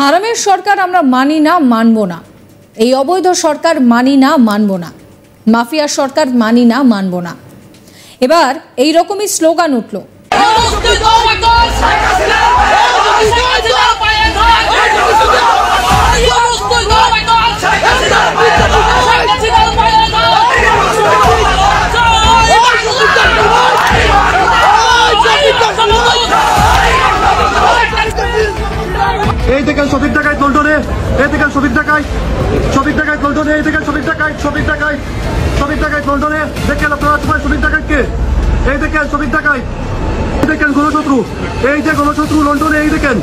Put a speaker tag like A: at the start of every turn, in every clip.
A: হারামের সরকার আমরা মানি না, মানব না। এই অবৈধ সরকার মানি না, মানব না। মাফিয়া সরকার মানি না, মানব না। এবার এই রকমই স্লোগান উঠল।
B: এই থেকে শফিক ডাকাত লন্ডনে, এই থেকে শফিক ডাকাত লন্ডনে, এই থেকে শফিক ডাকাত লন্ডনে। দেখেন আপনারা সবাই শফিক ডাকাতকে, এই দেখেন শফিক ডাকাত, এই দেখেন গণশত্রু, এই যে গণশত্রু লন্ডনে, এই দেখেন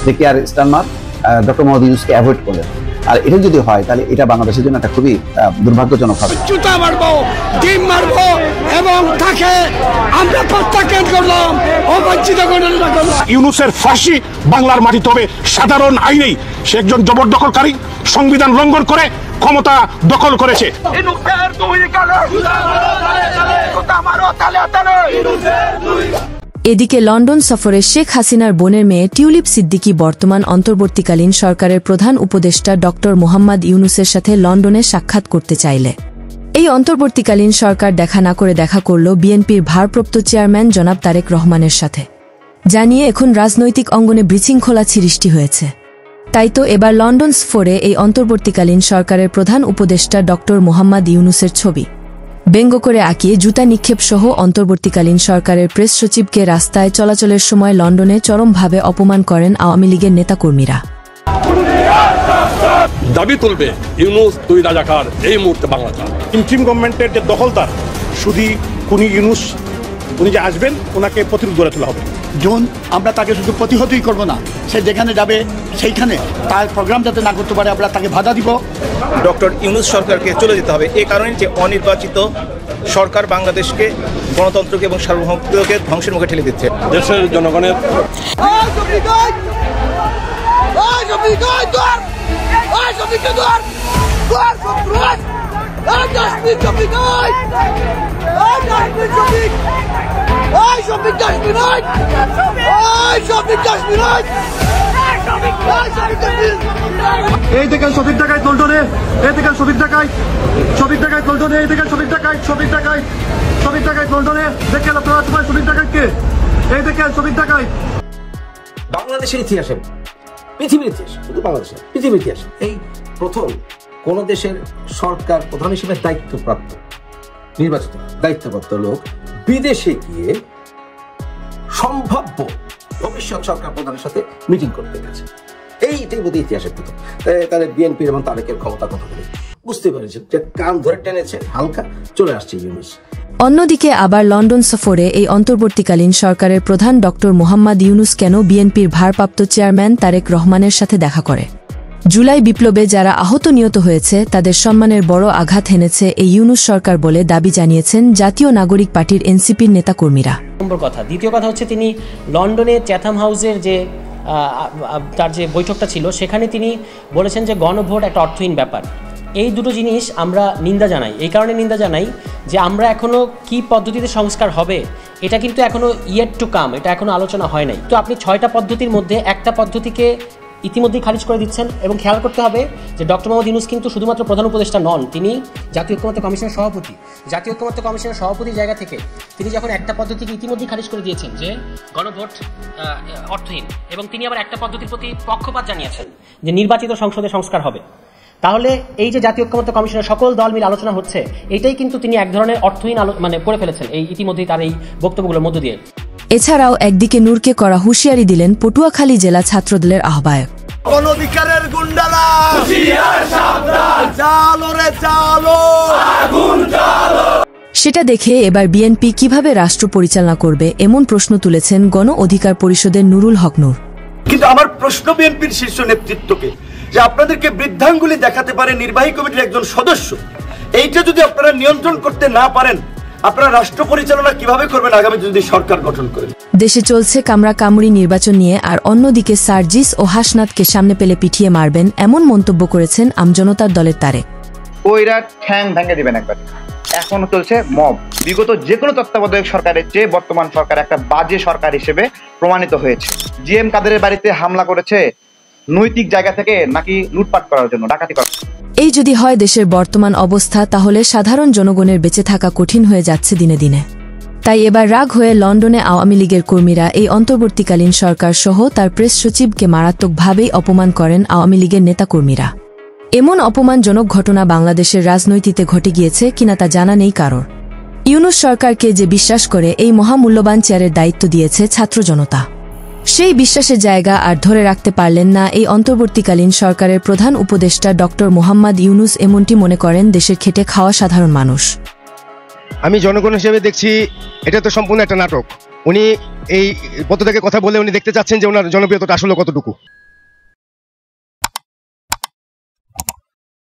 C: দেখি আর স্টারমার ডক্টর মোহাম্মদ ইউনূসকে অ্যাভয়েড করলেন। আর এটা যদি হয় তাহলে এটা বাংলাদেশের জন্য একটা খুবই দুর্ভাগ্যজনক হবে।
D: জুতা মারবো, ডিম মারবো এবং তাকে আমরা প্রত্যাখ্যান করলাম, অবাঞ্ছিত ঘটনা করলাম।
E: ইউনূসের ফাঁসি বাংলার মাটিতে হবে সাধারণ আইনেই। সে একজন জবরদখলকারী, সংবিধান লঙ্ঘন করে ক্ষমতা দখল করেছে।
F: এদিকে লন্ডন সফরে শেখ হাসিনার বোনের মেয়ে টিউলিপ সিদ্দিকী বর্তমান অন্তর্বর্তীকালীন সরকারের প্রধান উপদেষ্টা ডক্টর মোহাম্মদ ইউনূসের সাথে লন্ডনে সাক্ষাৎ করতে চাইলে এই অন্তর্বর্তীকালীন সরকার দেখা না করে দেখা করল বিএনপির ভারপ্রাপ্ত চেয়ারম্যান জনাব তারেক রহমানের সাথে। জানিয়ে এখন রাজনৈতিক অঙ্গনে বিশৃঙ্খলা সৃষ্টি হয়েছে। তাই তো এবার লন্ডন সফরে এই অন্তর্বর্তীকালীন সরকারের প্রধান উপদেষ্টা ডক্টর মোহাম্মদ ইউনূসের ছবি ব্যঙ্গ করে আঁকিয়ে জুতা নিক্ষেপ সহ অন্তর্বর্তীকালীন সরকারের প্রেস সচিবকে রাস্তায় চলাচলের সময় লন্ডনে চরমভাবে অপমান করেন আওয়ামী লীগের নেতাকর্মীরা।
E: দাবি তুলবে ইউনূস দুই রাজাকার এই মুহূর্তে বাংলাদেশ। ইন্টিম গভর্নমেন্টের যে দখলদার শুধু কুনি ইউনূস, উনি যে আসবেন ওনাকে প্রতিরোধ গড়ে তোলা হবে।
D: জন আমরা তাকে শুধু প্রতিহতই করব না, সে যেখানে যাবে সেইখানে তার প্রোগ্রাম যাতে না করতে পারে আমরা তাকে বাধা দিব।
G: ডক্টর ইউনূস সরকারকে চলে যেতে হবে, এই কারণে যে অনির্বাচিত সরকার বাংলাদেশকে, গণতন্ত্রকে এবং সার্বভৌমত্বকে ধ্বংসের মুখে ঠেলে দিচ্ছে।
E: দেশের জনগণের
B: এই দেখেন শফিক ডাকাত লন্ডনে, এই দেখেন শফিক ডাকাত লন্ডনে, এই দেখেন শফিক ডাকাত লন্ডনে। দেখেন আপনারা সবাই শফিক ডাকাতকে, এই দেখেন শফিক ডাকাত।
H: বাংলাদেশের ইতিহাসে, পৃথিবীর ইতিহাস, শুধু বাংলাদেশের পৃথিবীর ইতিহাসে এই প্রথম কোন দেশের সরকার প্রধান হিসেবে নির্বাচিত দায়িত্বপ্রাপ্ত লোক বিদেশে গিয়ে সম্ভাব্য ভবিষ্যৎ সরকার প্রধানের সাথে মিটিং করতে গেছে। এইটাই বোধহয় ইতিহাসের প্রথম। তাদের বিএনপির এবং তারেকের ক্ষমতা কতখানি বুঝতে পেরেছেন যে কান ধরে টেনেছে, হালকা চলে আসছে ইউনূস।
F: অন্যদিকে আবার লন্ডন সফরে এই অন্তর্বর্তীকালীন সরকারের প্রধান ডক্টর মোহাম্মদ ইউনূস কেন বিএনপির ভারপ্রাপ্ত চেয়ারম্যান তারেক রহমানের সাথে দেখা করে? জুলাই বিপ্লবে যারা আহত নিহত হয়েছে তাদের সম্মানের বড় আঘাত হেনেছে এই ইউনূস সরকার বলে দাবি জানিয়েছেন জাতীয় নাগরিক পার্টির এনসিপির নেতাকর্মীরা।
I: দ্বিতীয় কথা হচ্ছে তিনি লন্ডনে চ্যাথাম হাউসের যে তার যে বৈঠকটা ছিল সেখানে তিনি বলেছেন যে গণভোট একটা অর্থহীন ব্যাপার। এই দুটো জিনিস আমরা নিন্দা জানাই। এই কারণে নিন্দা জানাই যে আমরা এখনও কি পদ্ধতিতে সংস্কার হবে এটা কিন্তু এখনও ইয়েট টু কাম, এটা এখনও আলোচনা হয় নাই। তো আপনি 6টা পদ্ধতির মধ্যে একটা পদ্ধতিকে ইতিমধ্যেই খারিজ করে দিচ্ছেন। এবং খেয়াল করতে হবে যে ডক্টর মোহাম্মদ ইউনূস কিন্তু শুধুমাত্র প্রধান উপদেষ্টা নন, তিনি জাতীয় ঐক্যমত্য কমিশনের সভাপতি। জাতীয় ঐক্যমত্য কমিশনের সভাপতির জায়গা থেকে তিনি যখন একটা পদ্ধতিকে ইতিমধ্যেই খারিজ করে দিয়েছেন যে গণভোট অর্থহীন, এবং তিনি আবার একটা পদ্ধতির প্রতি পক্ষপাত জানিয়েছেন যে নির্বাচিত সংসদে সংস্কার হবে, তাহলে এই যে জাতীয় ঐক্যমত্য কমিশনের সকল দল মিলে আলোচনা হচ্ছে এটাই কিন্তু তিনি এক ধরনের অর্থহীন করে ফেলেছেন এই ইতিমধ্যেই তার এই বক্তব্যগুলোর মধ্য দিয়ে।
F: এছাড়াও একদিকে নূরকে করা হুঁশিয়ারি দিলেন পটুয়াখালী জেলা ছাত্রদলের আহ্বায়ক।
D: অনধিকারের গুন্ডারা চালো রে চালো,
F: সেটা দেখে এবার বিএনপি কিভাবে রাষ্ট্র পরিচালনা করবে এমন প্রশ্ন তুলেছেন গণ অধিকার পরিষদের নুরুল হক নূর।
D: কিন্তু আমার প্রশ্ন বিএনপির শীর্ষ নেতৃত্বকে, যে আপনাদেরকে বৃদ্ধাঙ্গুলি দেখাতে পারে নির্বাহী কমিটির একজন সদস্য, এইটা যদি আপনারা নিয়ন্ত্রণ করতে না পারেন আপনারা রাষ্ট্র পরিচালনা কিভাবে করবেন আগামী যদি সরকার গঠন করেন?
F: দেশে চলছে কামড়া কামড়ি নির্বাচন নিয়ে, আর অন্যদিকে সার্জিস ও হাসনাতকে সামনে পেলে পিঠিয়ে মারবেন এমন মন্তব্য করেছেন আমজনতার দলের তারেক।
J: ওইরা ঠ্যাং ভেঙে দিবেন একবার। এখন চলছে মব। বিগত যে কোনো তত্ত্বাবধায়ক সরকারের চেয়ে বর্তমান সরকার একটা বাজে সরকার হিসেবে প্রমাণিত হয়েছে। জিএম কাদেরের বাড়িতে হামলা করেছে নৈতিক জায়গা থেকে নাকি লুটপাট করার জন্য, ডাকাতি করার।
F: এই যদি হয় দেশের বর্তমান অবস্থা, তাহলে সাধারণ জনগণের বেঁচে থাকা কঠিন হয়ে যাচ্ছে দিনে দিনে। তাই এবার রাগ হয়ে লন্ডনে আওয়ামী লীগের কর্মীরা এই অন্তর্বর্তীকালীন সরকার সহ তার প্রেস সচিবকে মারাত্মকভাবেই অপমান করেন আওয়ামী লীগের নেতাকর্মীরা। এমন অপমানজনক ঘটনা বাংলাদেশের রাজনীতিতে ঘটে গিয়েছে কিনা তা জানা নেই কারোর। ইউনূস সরকারকে যে বিশ্বাস করে এই মহামূল্যবান চেয়ারের দায়িত্ব দিয়েছে ছাত্র জনতা, সেই বিশ্বাসের জায়গা আর ধরে রাখতে পারলেন না এই অন্তর্বর্তীকালীন সরকারের প্রধান উপদেষ্টা ডক্টর মোহাম্মদ ইউনূস। এমনটি মনে করেন দেশের খেটে খাওয়া সাধারণ মানুষ।
K: আমি জনগণ হিসেবে দেখছি এটা তো সম্পূর্ণ একটা নাটক। উনি এই পদ থেকে কথা বলে উনি দেখতে চাচ্ছেন যে ওনার জনপ্রিয়তাটা আসলে কতটুকু।